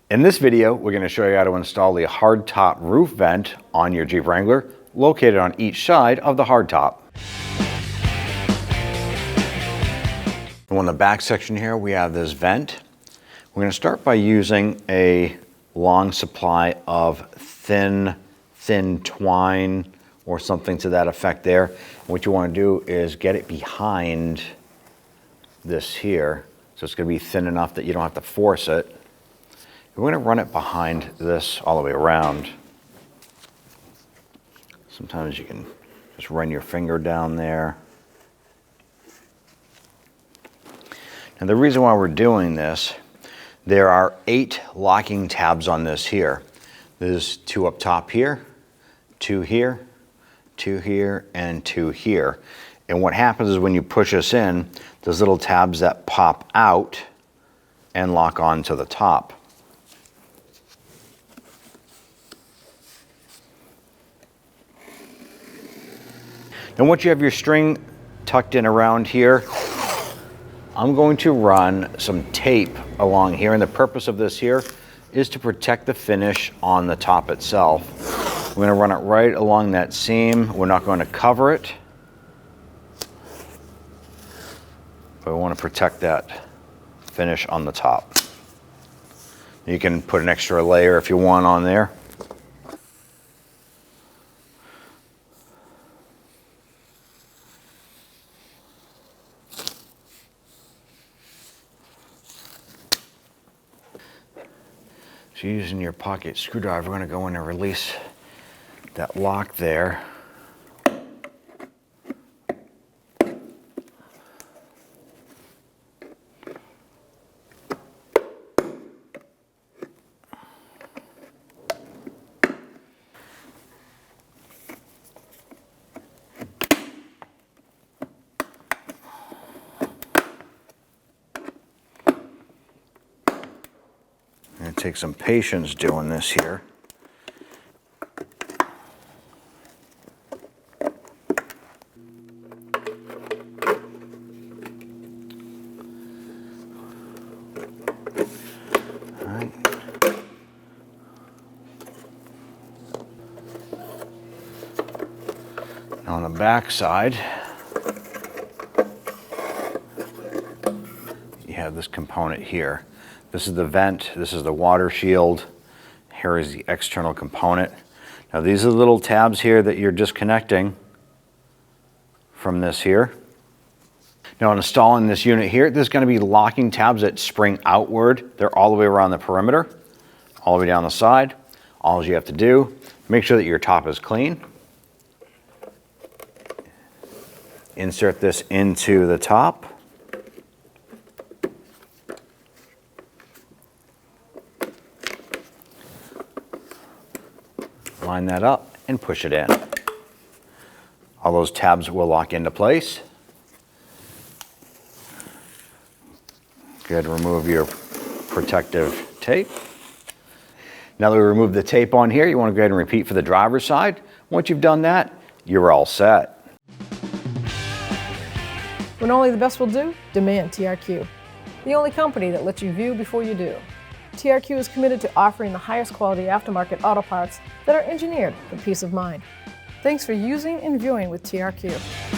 In this video, we're going to show you how to install the hardtop roof vent on your Jeep Wrangler, located on each side of the hardtop. On the back section here, we have this vent. We're going to start by using a long supply of thin twine or something to that effect there. What you want to do is get it behind this here. So it's going to be thin enough that you don't have to force it. We're going to run it behind this all the way around. Sometimes you can just run your finger down there. And the reason why we're doing this, there are 8 locking tabs on this here. There's 2 up top here, 2 here, 2 here, and 2 here. And what happens is when you push this in, there's little tabs that pop out and lock onto the top. And once you have your string tucked in around here, I'm going to run some tape along here, and the purpose of this here is to protect the finish on the top itself. We're going to run it right along that seam. We're not going to cover it, but we want to protect that finish on the top. You can put an extra layer if you want on there. So using your pocket screwdriver, we're going to go in and release that lock there. It takes some patience doing this here. All right. Now on the back side, you have this component here. This is the vent, this is the water shield, here is the external component. Now these are the little tabs here that you're disconnecting from this here. Now installing this unit here, there's going to be locking tabs that spring outward. They're all the way around the perimeter, all the way down the side. All you have to do, make sure that your top is clean. Insert this into the top. Line that up and push it in. All those tabs will lock into place. Go ahead and remove your protective tape. Now that we remove the tape on here, you want to go ahead and repeat for the driver's side. Once you've done that, you're all set. When only the best will do, demand TRQ. The only company that lets you view before you do. TRQ is committed to offering the highest quality aftermarket auto parts that are engineered for peace of mind. Thanks for using and viewing with TRQ.